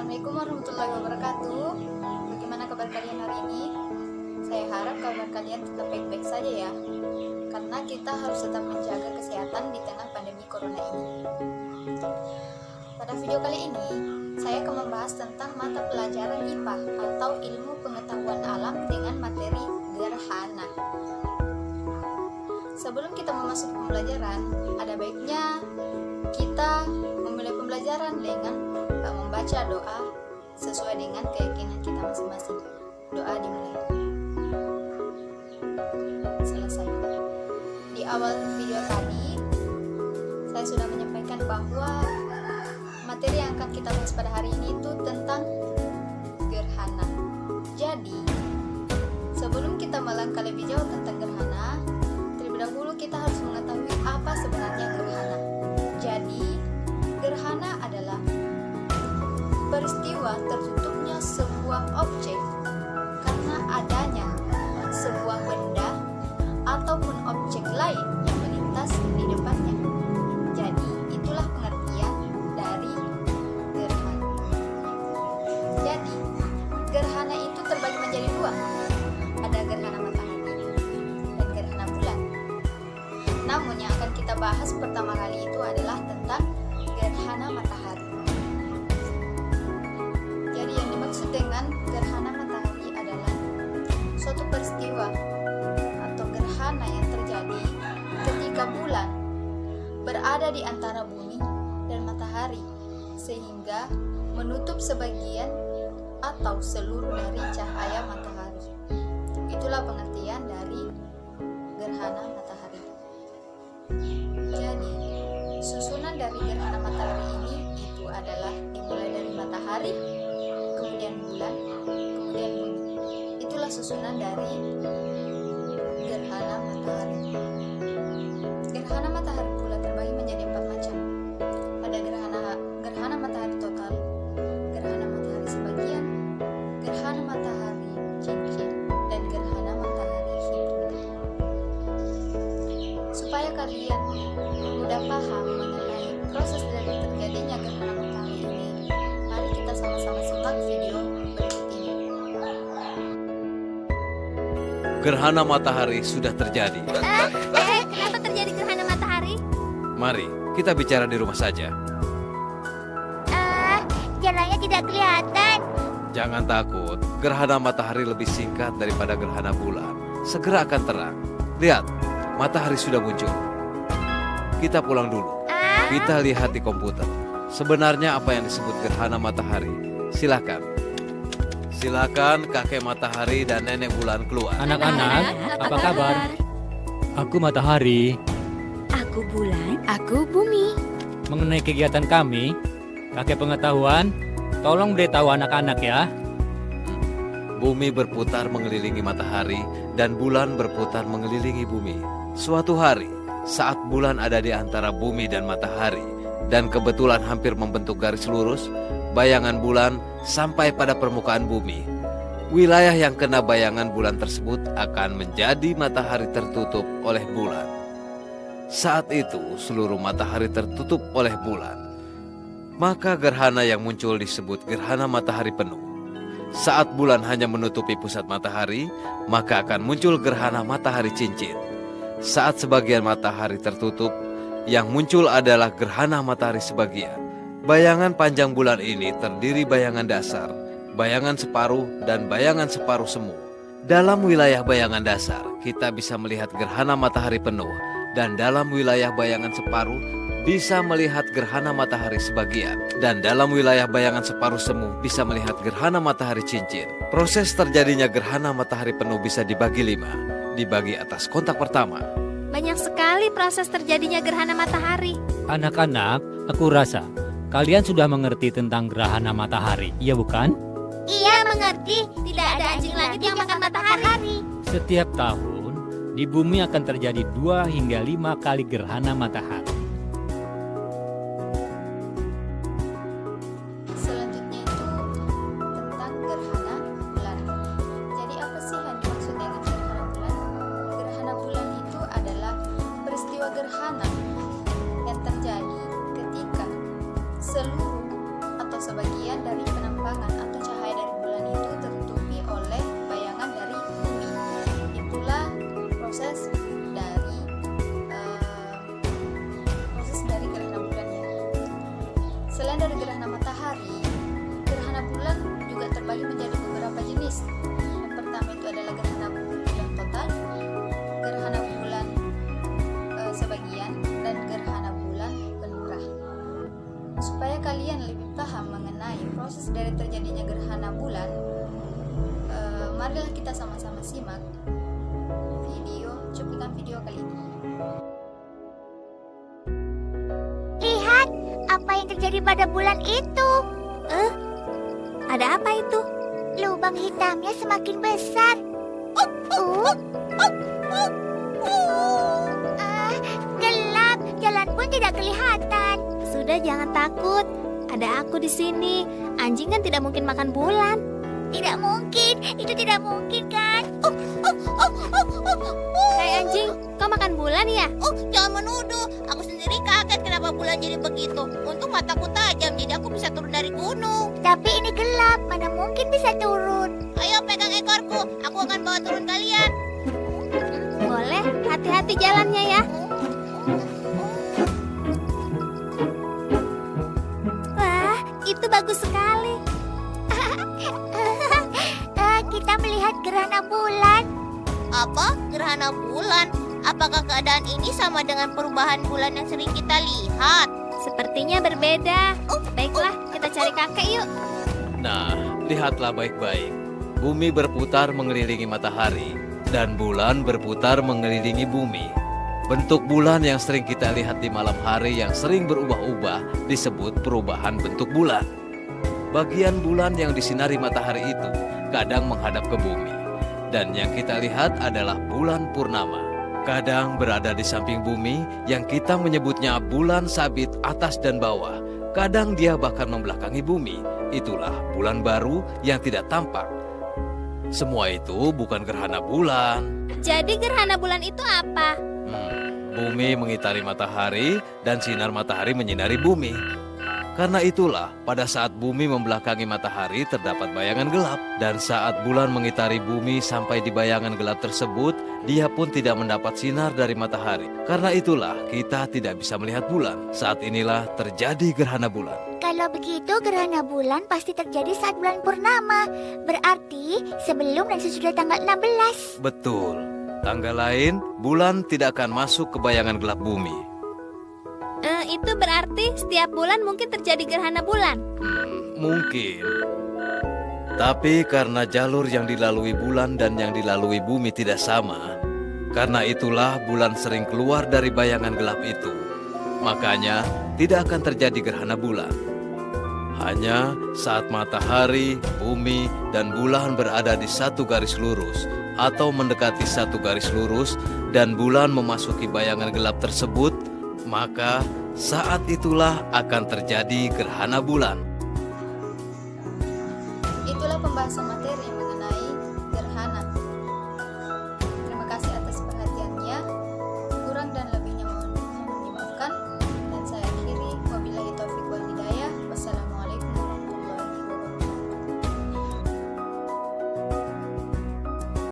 Assalamualaikum warahmatullahi wabarakatuh. Bagaimana kabar kalian hari ini? Saya harap kabar kalian tetap baik-baik saja ya, karena kita harus tetap menjaga kesehatan di tengah pandemi corona ini. Pada video kali ini, saya akan membahas tentang mata pelajaran IPA atau Ilmu Pengetahuan Alam dengan materi gerhana. Sebelum kita memasuki pembelajaran, ada baiknya kita memulai pembelajaran dengan membaca doa sesuai dengan keyakinan kita masing-masing. Doa dimulai. Selesai. Di awal video tadi, saya sudah menyampaikan bahwa materi yang akan kita bahas pada hari ini itu tentang gerhana. Jadi, sebelum kita melangkah lebih jauh tentang gerhana, terlebih dahulu kita harus mengetahui apa sebenarnya gerhana. Jadi, gerhana adalah peristiwa tertutupnya sebuah objek karena adanya sebuah benda ataupun objek lain yang melintas di depannya. Jadi, itulah pengertian dari gerhana. Jadi, gerhana itu terbagi menjadi dua. Ada gerhana matahari dan gerhana bulan. Namun yang akan kita bahas pertama kali itu adalah tentang gerhana matahari. Jadi yang dimaksud dengan gerhana matahari adalah suatu peristiwa atau gerhana yang terjadi ketika bulan berada di antara bumi dan matahari sehingga menutup sebagian atau seluruh dari cahaya matahari. Itulah pengertian dari gerhana matahari. Jadi, susunan dari gerhana matahari ini itu adalah dimulai dari matahari, kemudian bulan, kemudian bumi. Itulah susunan dari gerhana matahari. Gerhana matahari pula terbagi menjadi 4 macam. Ada gerhana matahari total, gerhana matahari sebagian, gerhana matahari cincin, dan gerhana matahari hibrid. Supaya kalian mudah paham mengenai proses dari terjadinya gerhana matahari ini, mari kita sama-sama simak video berikut ini. Gerhana matahari sudah terjadi. Kenapa terjadi gerhana matahari? Mari kita bicara di rumah saja. Jalannya tidak kelihatan. Jangan takut, gerhana matahari lebih singkat daripada gerhana bulan. Segera akan terang. Lihat, matahari sudah muncul. Kita pulang dulu. Kita lihat di komputer. Sebenarnya apa yang disebut gerhana matahari? Silakan. Silakan kakek matahari dan nenek bulan keluar. Anak-anak, apa kabar? Aku matahari. Aku bulan. Aku bumi. Mengenai kegiatan kami, kakek pengetahuan, tolong beritahu anak-anak ya. Bumi berputar mengelilingi matahari dan bulan berputar mengelilingi bumi. Suatu hari, saat bulan ada di antara bumi dan matahari dan kebetulan hampir membentuk garis lurus, bayangan bulan sampai pada permukaan bumi. Wilayah yang kena bayangan bulan tersebut akan menjadi matahari tertutup oleh bulan. Saat itu, seluruh matahari tertutup oleh bulan. Maka gerhana yang muncul disebut gerhana matahari penuh. Saat bulan hanya menutupi pusat matahari, maka akan muncul gerhana matahari cincin. Saat sebagian matahari tertutup, yang muncul adalah gerhana matahari sebagian. Bayangan panjang bulan ini terdiri bayangan dasar, bayangan separuh, dan bayangan separuh semu. Dalam wilayah bayangan dasar, kita bisa melihat gerhana matahari penuh, dan dalam wilayah bayangan separuh, bisa melihat gerhana matahari sebagian, dan dalam wilayah bayangan separuh semu bisa melihat gerhana matahari cincin. Proses terjadinya gerhana matahari penuh bisa dibagi 5. Dibagi atas kontak pertama. Banyak sekali proses terjadinya gerhana matahari. Anak-anak, aku rasa kalian sudah mengerti tentang gerhana matahari, iya bukan? Iya, mengerti. Tidak ada anjing langit yang makan matahari. Setiap tahun, di bumi akan terjadi 2 hingga 5 kali gerhana matahari. Selanjutnya itu tentang gerhana bulan. Jadi apa sih yang dimaksud dengan gerhana bulan? Gerhana bulan itu adalah peristiwa gerhana yang terjadi ketika seluruh atau sebagian dari penampakan terbagi menjadi beberapa jenis. Yang pertama itu adalah gerhana bulan total, gerhana bulan sebagian, dan gerhana bulan penuh. Supaya kalian lebih paham mengenai proses dari terjadinya gerhana bulan, marilah kita sama-sama simak cuplikan video kali ini. Lihat, apa yang terjadi pada bulan itu? Ada apa itu? Lubang hitamnya semakin besar. Gelap, jalan pun tidak kelihatan. Sudah, jangan takut. Ada aku di sini. Anjing kan tidak mungkin makan bulan. Tidak mungkin, itu tidak mungkin kan? Hai anjing, kau makan bulan ya? Jangan menuduh. Aku sendiri kaget kenapa bulan jadi begitu. Untung mataku tajam, jadi aku bisa turun dari gunung. Tapi ini gelap, mana mungkin bisa turun? Ayo pegang ekorku, aku akan bawa turun kalian. Boleh, hati-hati jalannya ya. Wah, itu bagus sekali. Kita melihat gerhana bulan. Apa? Gerhana bulan? Apakah keadaan ini sama dengan perubahan bulan yang sering kita lihat? Sepertinya berbeda. Baiklah, kita cari kakek yuk. Nah, lihatlah baik-baik. Bumi berputar mengelilingi matahari, dan bulan berputar mengelilingi bumi. Bentuk bulan yang sering kita lihat di malam hari yang sering berubah-ubah disebut perubahan bentuk bulan. Bagian bulan yang disinari matahari itu kadang menghadap ke bumi, dan yang kita lihat adalah bulan purnama. Kadang berada di samping bumi yang kita menyebutnya bulan sabit atas dan bawah. Kadang dia bahkan membelakangi bumi. Itulah bulan baru yang tidak tampak. Semua itu bukan gerhana bulan. Jadi gerhana bulan itu apa? Bumi mengitari matahari dan sinar matahari menyinari bumi. Karena itulah pada saat bumi membelakangi matahari terdapat bayangan gelap. Dan saat bulan mengitari bumi sampai di bayangan gelap tersebut, dia pun tidak mendapat sinar dari matahari. Karena itulah kita tidak bisa melihat bulan. Saat inilah terjadi gerhana bulan. Kalau begitu gerhana bulan pasti terjadi saat bulan purnama. Berarti sebelum dan sesudah tanggal 16. Betul. Tanggal lain, bulan tidak akan masuk ke bayangan gelap bumi. Itu berarti setiap bulan mungkin terjadi gerhana bulan. Mungkin. Tapi karena jalur yang dilalui bulan dan yang dilalui bumi tidak sama, karena itulah bulan sering keluar dari bayangan gelap itu. Makanya tidak akan terjadi gerhana bulan. Hanya saat matahari, bumi, dan bulan berada di satu garis lurus atau mendekati satu garis lurus dan bulan memasuki bayangan gelap tersebut, maka saat itulah akan terjadi gerhana bulan. Itulah pembahasan materi mengenai